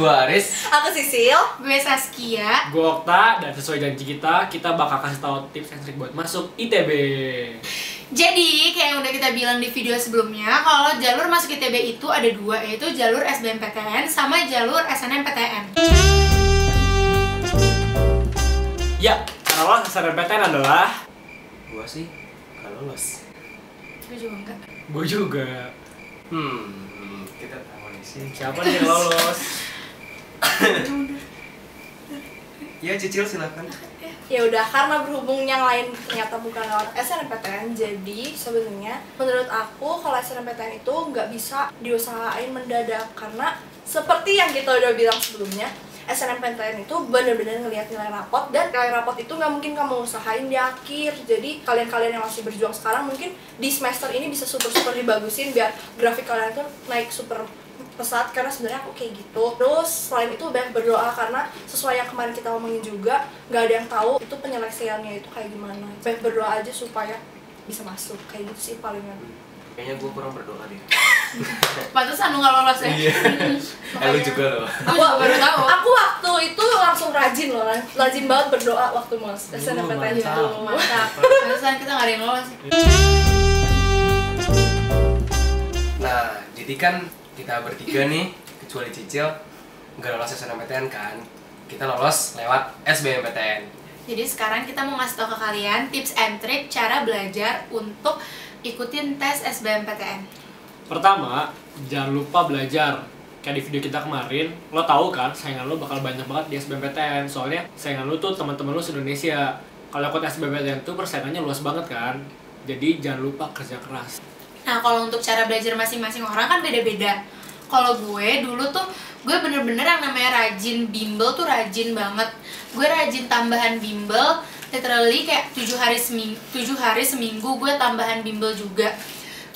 Gua Aris. Aku Sisil. Gue Saskia. Gue Okta, dan sesuai janji kita bakal kasih tahu tips and trik buat masuk ITB. Jadi kayak yang udah kita bilang di video sebelumnya, kalau jalur masuk ITB itu ada dua, yaitu jalur SBMPTN sama jalur SNMPTN. Ya, cara lolos SNMPTN adalah Gua sih gak lolos. Gue juga enggak. gue juga. Kita tahu nih sih. Siapa nih yang lolos? Ya Cicil silakan. Ya udah, karena berhubung yang lain ternyata bukan lewat SNMPTN, jadi sebenarnya menurut aku kalau SNMPTN itu nggak bisa diusahain mendadak, karena seperti yang kita udah bilang sebelumnya, SNMPTN itu bener-bener ngelihat nilai rapot, dan nilai rapot itu nggak mungkin kamu usahain di akhir. Jadi kalian-kalian yang masih berjuang sekarang mungkin di semester ini bisa super dibagusin biar grafik kalian tuh naik super pesat, karena sebenarnya aku kayak gitu. Terus selain itu banyak berdoa, karena sesuai yang kemarin kita omongin juga, nggak ada yang tahu itu penyeleksiannya itu kayak gimana. Banyak berdoa aja supaya bisa masuk, kayak gitu sih palingan. Kayaknya gua kurang berdoa deh. Pantesan lu nggak lolos ya? Iya. Lu juga loh. Gue juga baru tahu. Aku waktu itu langsung rajin loh, rajin banget berdoa waktu mau SNMPTN itu. Mantap. Pantesan kita nggak ada yang lolos. Nah, jadi kan kita bertiga nih, kecuali Cicil, nggak lolos SNMPTN kan. Kita lolos lewat SBMPTN. Jadi sekarang kita mau ngasih tau ke kalian tips and trick cara belajar untuk ikutin tes SBMPTN. Pertama, jangan lupa belajar. Kayak di video kita kemarin, lo tahu kan saingan lo bakal banyak banget di SBMPTN. Soalnya saingan lo tuh teman-teman lo se-Indonesia. Kalau ikut SBMPTN tuh persaingannya luas banget kan. Jadi jangan lupa kerja keras. Nah, kalau untuk cara belajar masing-masing orang kan beda-beda. Kalau gue dulu tuh, gue bener-bener yang namanya rajin bimbel tuh rajin banget. Gue rajin tambahan bimbel, literally kayak 7 hari seminggu gue tambahan bimbel juga.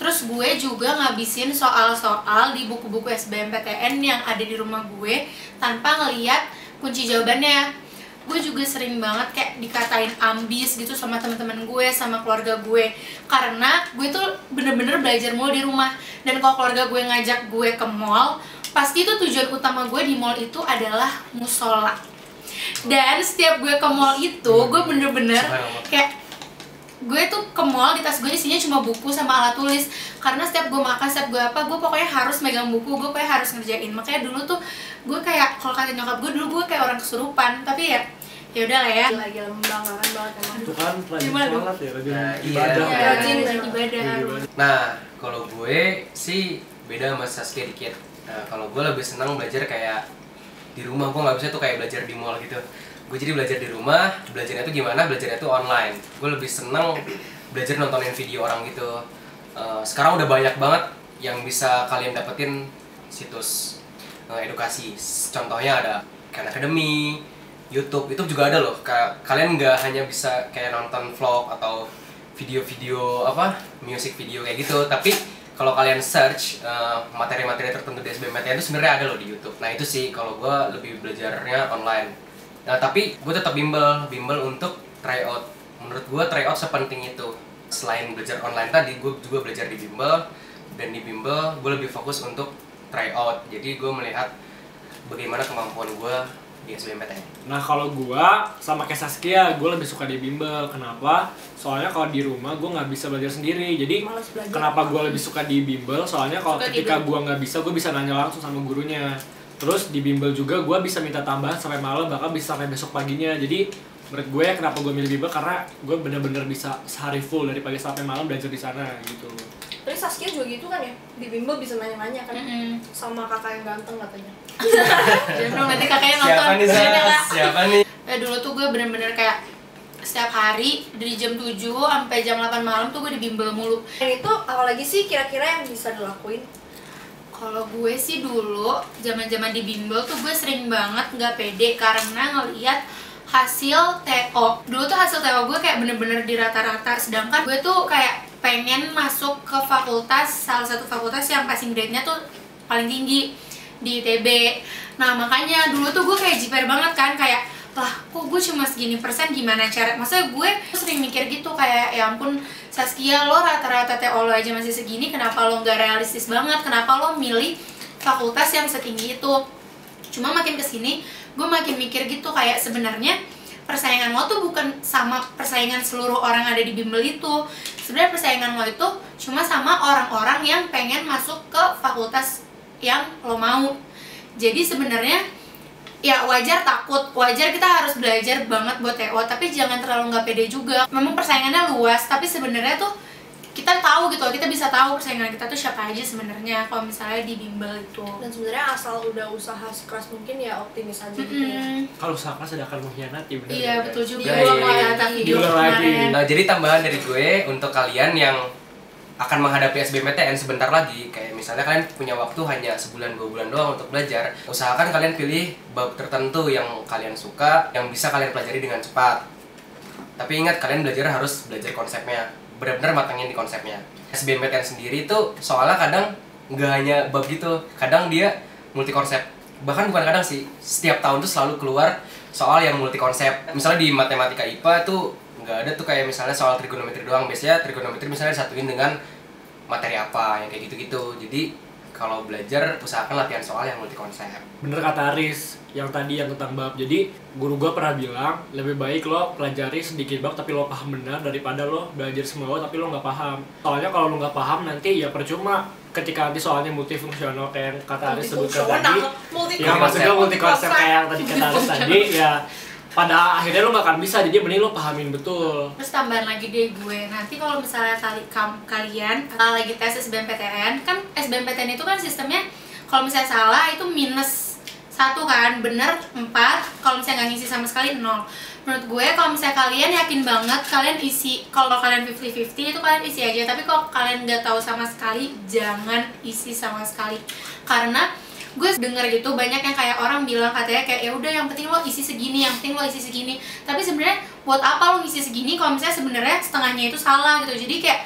Terus gue juga ngabisin soal-soal di buku-buku SBMPTN yang ada di rumah gue tanpa ngeliat kunci jawabannya. Gue juga sering banget kayak dikatain ambis gitu sama teman-teman gue, sama keluarga gue, karena gue tuh bener-bener belajar mulu di rumah. Dan kalau keluarga gue ngajak gue ke mall, pasti tuh tujuan utama gue di mall itu adalah musola. Dan setiap gue ke mall itu, gue bener-bener kayak gue tuh ke mall, di tas gue isinya cuma buku sama alat tulis. Karena setiap gue makan, setiap gue apa, gue pokoknya harus megang buku, gue pokoknya harus ngerjain. Makanya dulu tuh gue kayak, kalau kata nyokap gue dulu gue kayak orang kesurupan. Tapi ya udah lah ya. Lagi membanggakan banget emang. Itu kan rajin Gimana? sholat ya, rajin Nah, ibadah. iya. Rajin ibadah. Nah, kalau gue sih beda sama Saskia dikit. Nah, kalau gue lebih senang belajar kayak di rumah. Gue nggak bisa tuh kayak belajar di mall gitu. Gue jadi belajar di rumah. Belajarnya tuh gimana? Belajarnya tuh online. Gue lebih senang belajar nontonin video orang gitu. Sekarang udah banyak banget yang bisa kalian dapetin situs edukasi. Contohnya ada Khan Academy, YouTube, itu juga ada loh. Kalian nggak hanya bisa kayak nonton vlog atau video-video music video kayak gitu, tapi kalau kalian search materi-materi tertentu di SBMPTN itu sebenarnya ada loh di YouTube. Nah itu sih kalau gue lebih belajarnya online. Nah tapi gue tetap bimbel untuk tryout. Menurut gue tryout sepenting itu. Selain belajar online tadi, gue juga belajar di bimbel, dan di bimbel gue lebih fokus untuk tryout. Jadi gue melihat bagaimana kemampuan gue di SBMPTN. Nah kalau gua sama kayak Saskia, gua lebih suka di bimbel. Kenapa? Soalnya kalau di rumah gua nggak bisa belajar sendiri. Jadi Males belajar. kenapa gua lebih suka di bimbel? Soalnya kalau Suka ketika di gua nggak bisa, gua bisa nanya langsung sama gurunya. Terus di bimbel juga gua bisa minta tambahan sampai malam, bahkan bisa sampai besok paginya. Jadi menurut gue kenapa gua milih bimbel, karena gua bener-bener bisa sehari full dari pagi sampai malam belajar di sana gitu. Tapi Saskia juga gitu kan ya, di bimbel bisa nanya-nanya kan sama kakak yang ganteng katanya. Jangan dong, nanti kakaknya nonton. Siapa nih Jangan ya, Sas? Kak. Siapa nih? Dulu tuh gue bener-bener kayak setiap hari dari jam 7 sampai jam 8 malam tuh gue di bimbel mulu. Dan itu apalagi sih kira-kira yang bisa dilakuin? Kalau gue sih dulu zaman-zaman di bimbel tuh gue sering banget nggak pede karena ngelihat hasil TO. Dulu tuh hasil TO gue kayak bener-bener di rata-rata, sedangkan gue tuh kayak pengen masuk ke fakultas, salah satu fakultas yang passing grade-nya tuh paling tinggi di ITB. Nah makanya dulu tuh gue kayak jiper banget kan, kayak lah kok gue cuma segini persen, gimana cara, maksudnya gue sering mikir gitu kayak ya ampun Saskia, lo rata-rata TO lo aja masih segini, kenapa lo nggak realistis banget, kenapa lo milih fakultas yang setinggi itu. Cuma makin kesini gue makin mikir gitu, kayak sebenarnya persaingan lo tuh bukan sama persaingan seluruh orang ada di bimbel itu. Sebenarnya persaingan lo itu cuma sama orang-orang yang pengen masuk ke fakultas yang lo mau. Jadi sebenarnya ya wajar takut, wajar kita harus belajar banget buat TO, tapi jangan terlalu nggak pede juga. Memang persaingannya luas, tapi sebenarnya tuh kita tahu gitu, kita bisa tahu persaingan kita tuh siapa aja sebenarnya kalau misalnya di bimbel itu. Dan sebenarnya asal udah usaha sekeras mungkin ya optimis aja gitu ya. Kalau usaha keras tidak akan mengkhianati, benar. Iya, ya, betul guys? juga. Iya, Diulang iya, lagi iya. kata video Diulang lagi. kemarin. Nah, jadi tambahan dari gue untuk kalian yang akan menghadapi SBMPTN sebentar lagi, kayak misalnya kalian punya waktu hanya sebulan 2 bulan doang untuk belajar, usahakan kalian pilih bab tertentu yang kalian suka, yang bisa kalian pelajari dengan cepat. Tapi ingat, kalian belajar harus belajar konsepnya, benar-benar matangin di konsepnya. SBMPTN sendiri tuh soalnya kadang nggak hanya bab gitu, kadang dia multi konsep. Bahkan bukan kadang sih, setiap tahun tuh selalu keluar soal yang multi konsep. Misalnya di matematika IPA tuh nggak ada tuh kayak misalnya soal trigonometri doang. Biasanya trigonometri misalnya disatuin dengan materi apa, yang kayak gitu-gitu. Jadi kalau belajar usahakan latihan soal yang multi konsep. Bener kata Aris yang tadi yang tentang bab. Jadi guru gua pernah bilang lebih baik lo pelajari sedikit bab tapi lo paham benar daripada lo belajar semua tapi lo nggak paham. Soalnya kalau lo nggak paham nanti ya percuma ketika nanti soalnya multifungsional kayak yang kata Aris sebutkan tadi. Ya maksudnya multi konsep kayak yang tadi kata Aris tadi ya. Pada akhirnya lo gak akan bisa, jadi mending lo pahamin betul. Terus tambahan lagi deh gue, nanti kalau misalnya kalian lagi tes SBMPTN, kan SBMPTN itu kan sistemnya kalau misalnya salah itu minus 1 kan, bener 4, kalau misalnya nggak ngisi sama sekali 0. Menurut gue kalau misalnya kalian yakin banget kalian isi, kalau kalian 50-50 itu kalian isi aja, tapi kalau kalian nggak tahu sama sekali jangan isi sama sekali. Karena gue denger gitu banyak yang kayak orang bilang katanya kayak ya udah yang penting lo isi segini, yang penting lo isi segini. Tapi sebenarnya buat apa lo ngisi segini kalau misalnya sebenarnya setengahnya itu salah gitu. Jadi kayak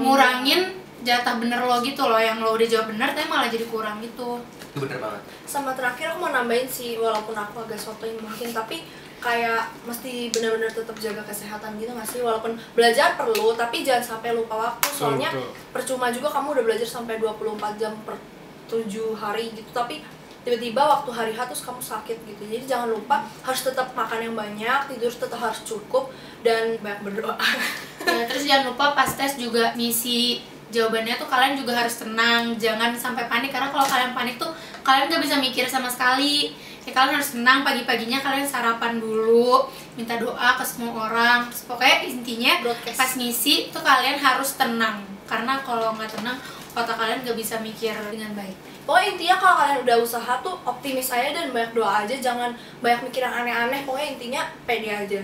ngurangin jatah bener lo gitu loh, yang lo udah jawab bener tapi malah jadi kurang gitu. Itu bener banget. Sama terakhir aku mau nambahin sih, walaupun aku agak sotoin mungkin, tapi kayak mesti benar-benar tetap jaga kesehatan gitu nggak sih? Walaupun belajar perlu, tapi jangan sampai lupa waktu. Soalnya percuma juga kamu udah belajar sampai 24 jam per 7 hari gitu, tapi tiba-tiba waktu hari H terus kamu sakit gitu. Jadi jangan lupa harus tetap makan yang banyak, tidur tetap harus cukup, dan banyak berdoa. Ya, terus jangan lupa pas tes juga ngisi jawabannya tuh kalian juga harus tenang, jangan sampai panik, karena kalau kalian panik tuh kalian gak bisa mikir sama sekali. Ya kalian harus tenang, pagi-paginya kalian sarapan dulu, minta doa ke semua orang. Terus pokoknya intinya pas ngisi tuh kalian harus tenang, karena kalau nggak tenang otak kalian gak bisa mikir dengan baik. Pokoknya intinya kalau kalian udah usaha tuh optimis aja dan banyak doa aja, jangan banyak mikir yang aneh-aneh. Pokoknya intinya pede aja.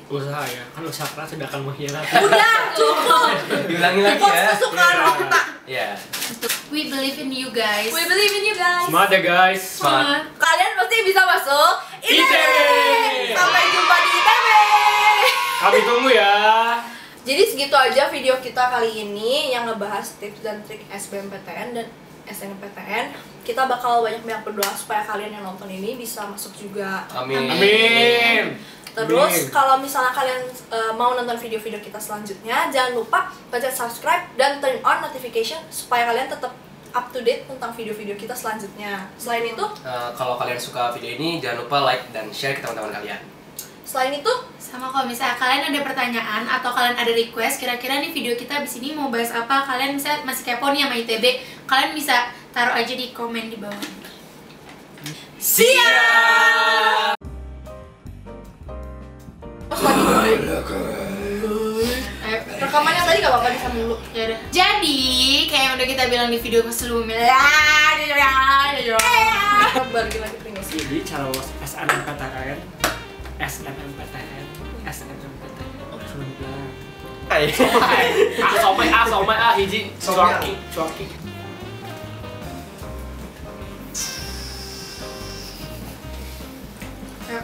Usaha ya, kan usaha keras tidak akan mengkhianati. Udah cukup. Diulangi lagi ya. Kesukaan otak. Iya. We believe in you guys. We believe in you guys. Semangat ya guys. Semangat. Kalian pasti bisa masuk ITB. Sampai jumpa di ITB. Kami tunggu ya. Jadi segitu aja video kita kali ini yang ngebahas tips dan trik SBMPTN dan SNMPTN. Kita bakal banyak-banyak berdoa supaya kalian yang nonton ini bisa masuk juga. Amin. Amin. Terus kalau misalnya kalian mau nonton video-video kita selanjutnya, jangan lupa pencet subscribe dan turn on notification supaya kalian tetap up to date tentang video-video kita selanjutnya. Selain itu, Kalau kalian suka video ini, jangan lupa like dan share ke teman-teman kalian. selain itu, Sama kalau misalnya kalian ada pertanyaan atau kalian ada request, kira-kira nih video kita abis ini mau bahas apa, kalian bisa masih kepo nih sama ITB, kalian bisa taruh aja di komen di bawah. Siap. rekamannya tadi gak apa-apa disambung dulu. Ya udah. Jadi kayak yang udah kita bilang di video sebelumnya. Balik lagi primis. Jadi cara lolos SNMPTN, SNMPTN. Hai. Somai hiji cuaki. Ya.